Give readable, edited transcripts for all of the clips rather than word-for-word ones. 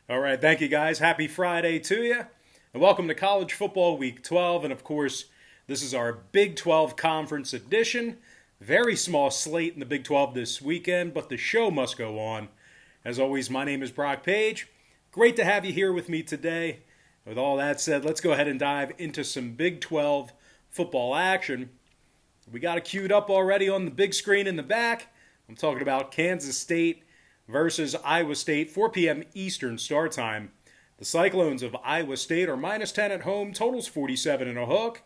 All right, thank you guys. Happy Friday to you. And welcome to College Football Week 12. And of course, this is our Big 12 Conference edition. Very small slate in the Big 12 this weekend, but the show must go on. As always, my name is Brock Page. Great to have you here with me today. With all that said, let's go ahead and dive into some Big 12 football action. We got it queued up already on the big screen in the back. I'm talking about Kansas State versus Iowa State, 4 p.m. Eastern start time. The Cyclones of Iowa State are minus 10 at home, totals 47 and a hook.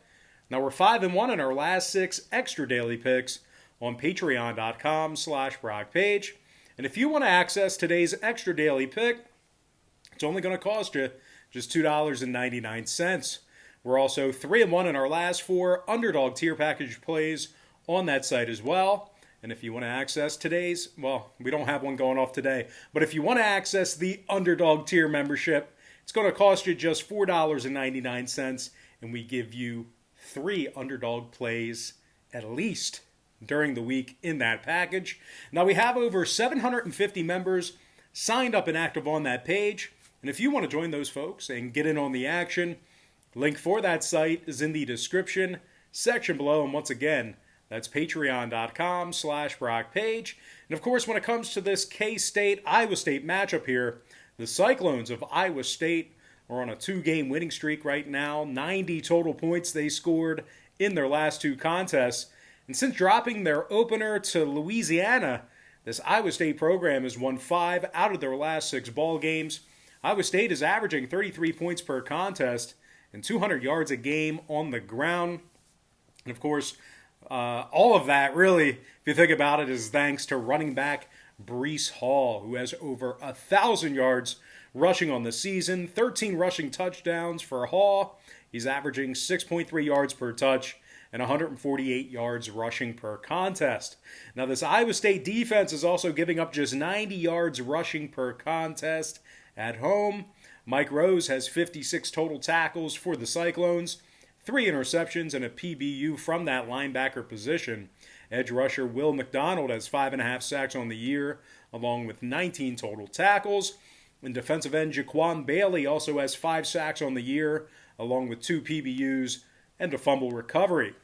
Now we're 5-1 in our last 6 extra daily picks on patreon.com/BrockPage. And if you want to access today's extra daily pick, it's only going to cost you just $2.99. We're also 3-1 in our last 4 Underdog tier package plays on that site as well. And if you want to access today's, well, we don't have one going off today, but if you want to access the Underdog tier membership, it's going to cost you just $4.99, and we give you 3 Underdog plays at least during the week in that package. Now, we have over 750 members signed up and active on that page, and if you want to join those folks and get in on the action, link for that site is in the description section below, and once again, that's patreon.com/BrockPage. And of course, when it comes to this K-State-Iowa State matchup here, the Cyclones of Iowa State are on a 2-game winning streak right now. 90 total points they scored in their last 2 contests. And since dropping their opener to Louisiana, this Iowa State program has won 5 out of their last 6 ball games. Iowa State is averaging 33 points per contest and 200 yards a game on the ground. And of course, all of that, really, if you think about it, is thanks to running back Breece Hall, who has over 1,000 yards rushing on the season, 13 rushing touchdowns for Hall. He's averaging 6.3 yards per touch and 148 yards rushing per contest. Now, this Iowa State defense is also giving up just 90 yards rushing per contest at home. Mike Rose has 56 total tackles for the Cyclones, 3 interceptions and a PBU from that linebacker position. Edge rusher Will McDonald has 5.5 sacks on the year, along with 19 total tackles. And defensive end Jaquan Bailey also has 5 sacks on the year, along with 2 PBUs and a fumble recovery.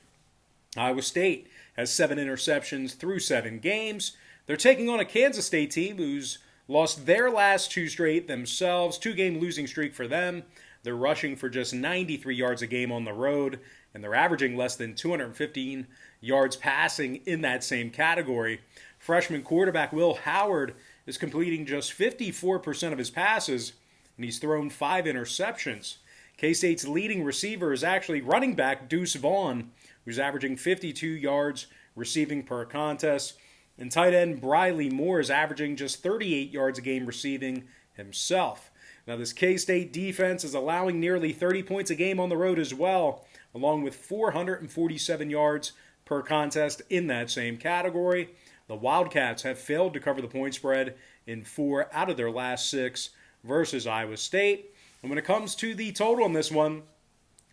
Iowa State has 7 interceptions through 7 games. They're taking on a Kansas State team who's lost their last 2 straight themselves, 2-game losing streak for them. They're rushing for just 93 yards a game on the road, and they're averaging less than 215 yards passing in that same category. Freshman quarterback Will Howard is completing just 54% of his passes, and he's thrown 5 interceptions. K-State's leading receiver is actually running back Deuce Vaughn, who's averaging 52 yards receiving per contest, and tight end Briley Moore is averaging just 38 yards a game receiving himself. Now, this K-State defense is allowing nearly 30 points a game on the road as well, along with 447 yards per contest in that same category. The Wildcats have failed to cover the point spread in 4 out of their last 6 versus Iowa State. And when it comes to the total in this one,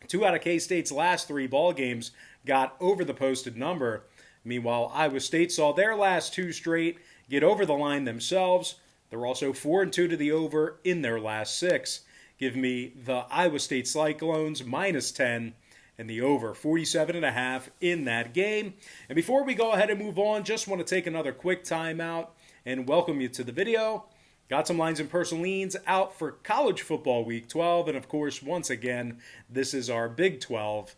2 out of K-State's last 3 ball games got over the posted number. Meanwhile, Iowa State saw their last 2 straight get over the line themselves. They're also 4-2 to the over in their last 6. Give me the Iowa State Cyclones minus 10 and the over 47.5 in that game. And before we go ahead and move on, just want to take another quick timeout and welcome you to the video. Got some lines and personal leans out for College Football Week 12. And of course, once again, this is our Big 12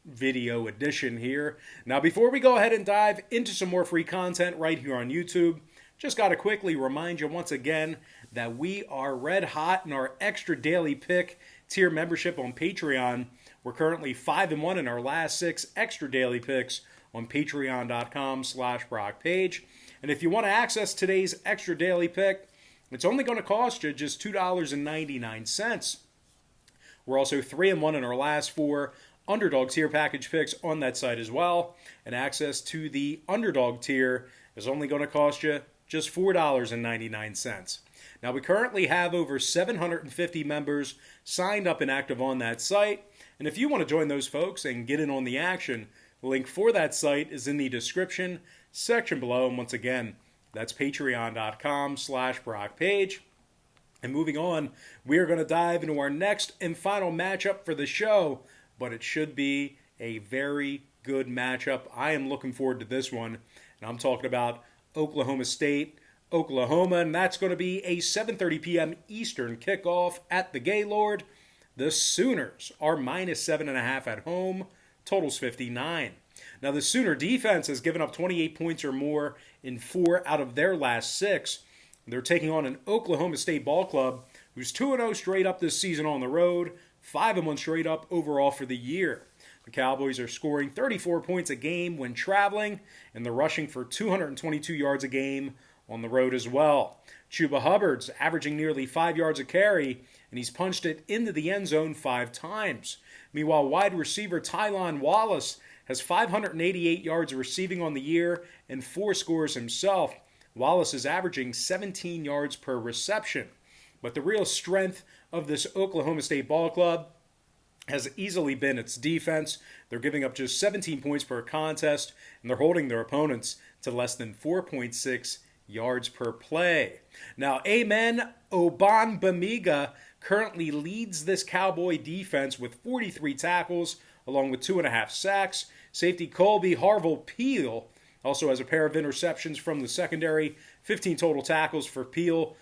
video edition here. Now, before we go ahead and dive into some more free content right here on YouTube, just got to quickly remind you once again that we are red hot in our extra daily pick tier membership on Patreon. We're currently 5-1 in our last 6 extra daily picks on patreon.com/BrockPage. And if you want to access today's extra daily pick, it's only going to cost you just $2.99. We're also 3-1 in our last 4 Underdog tier package picks on that site as well. And access to the Underdog tier is only going to cost you just $4.99. Now, we currently have over 750 members signed up and active on that site. And if you want to join those folks and get in on the action, the link for that site is in the description section below. And once again, that's patreon.com/BrockPage. And moving on, we are going to dive into our next and final matchup for the show, but it should be a very good matchup. I am looking forward to this one, and I'm talking about Oklahoma State, Oklahoma, and that's going to be a 7:30 p.m. Eastern kickoff at the Gaylord. The Sooners are -7.5 at home. Total's 59. Now, the Sooner defense has given up 28 points or more in 4 out of their last 6. They're taking on an Oklahoma State ball club who's 2-0 straight up this season on the road, 5-1 straight up overall for the year. The Cowboys are scoring 34 points a game when traveling, and they're rushing for 222 yards a game on the road as well. Chuba Hubbard's averaging nearly 5 yards a carry, and he's punched it into the end zone 5 times. Meanwhile, wide receiver Tylan Wallace has 588 yards receiving on the year and 4 scores himself. Wallace is averaging 17 yards per reception. But the real strength of this Oklahoma State ball club has easily been its defense. They're giving up just 17 points per contest, and they're holding their opponents to less than 4.6 yards per play. Now, Amen Obanbamiga currently leads this Cowboy defense with 43 tackles, along with 2.5 sacks. Safety Colby Harville-Peel also has a pair of interceptions from the secondary, 15 total tackles for Peel.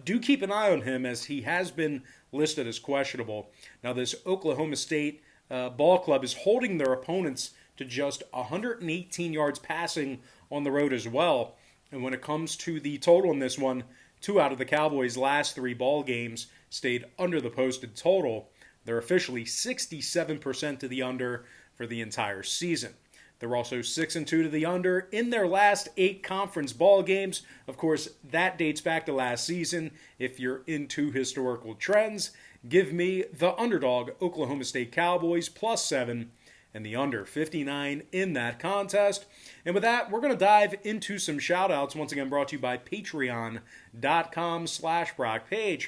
Do keep an eye on him, as he has been listed as questionable. Now, this Oklahoma State ball club is holding their opponents to just 118 yards passing on the road as well. And when it comes to the total in this one, 2 out of the Cowboys' last 3 ball games stayed under the posted total. They're officially 67% to the under for the entire season. They're also 6-2 to the under in their last 8 conference ball games. Of course, that dates back to last season. If you're into historical trends, give me the underdog Oklahoma State Cowboys +7 and the under 59 in that contest. And with that, we're going to dive into some shout-outs, once again brought to you by patreon.com/BrockPage.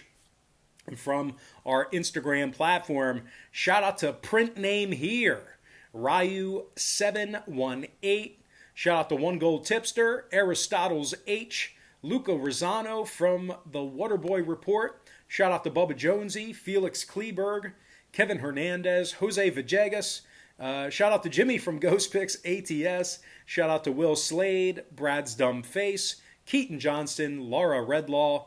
From our Instagram platform, shout out to Print Name Here, Ryu718. Shout out to One Gold Tipster, Aristotle's H, Luca Rosano from the Waterboy Report. Shout out to Bubba Jonesy, Felix Kleberg, Kevin Hernandez, Jose Villegas. Shout out to Jimmy from Ghost Picks ATS. Shout out to Will Slade, Brad's Dumb Face, Keaton Johnston, Laura Redlaw,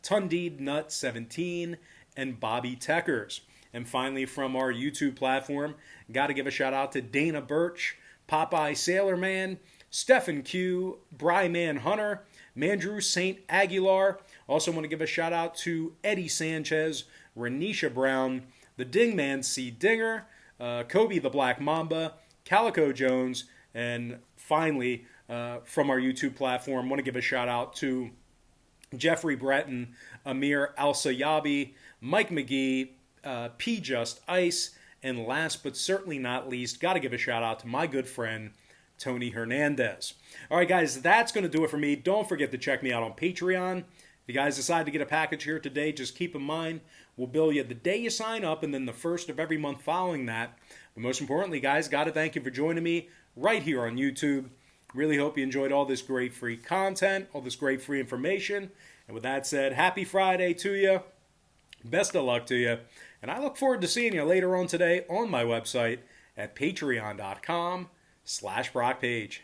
Tundeed Nut 17, and Bobby Teckers. And finally, from our YouTube platform, got to give a shout out to Dana Birch, Popeye Sailorman, Stephen Q, Bryman Hunter, Mandrew St. Aguilar. Also want to give a shout out to Eddie Sanchez, Renisha Brown, the Dingman C. Dinger, Kobe the Black Mamba, Calico Jones, and finally, from our YouTube platform, want to give a shout out to Jeffrey Breton, Amir Al-Sayabi, Mike McGee, P. Just Ice, and last but certainly not least, got to give a shout out to my good friend, Tony Hernandez. All right, guys, that's going to do it for me. Don't forget to check me out on Patreon. If you guys decide to get a package here today, just keep in mind, we'll bill you the day you sign up and then the first of every month following that. But most importantly, guys, got to thank you for joining me right here on YouTube. Really hope you enjoyed all this great free content, all this great free information. And with that said, happy Friday to you. Best of luck to you. And I look forward to seeing you later on today on my website at patreon.com/BrockPage.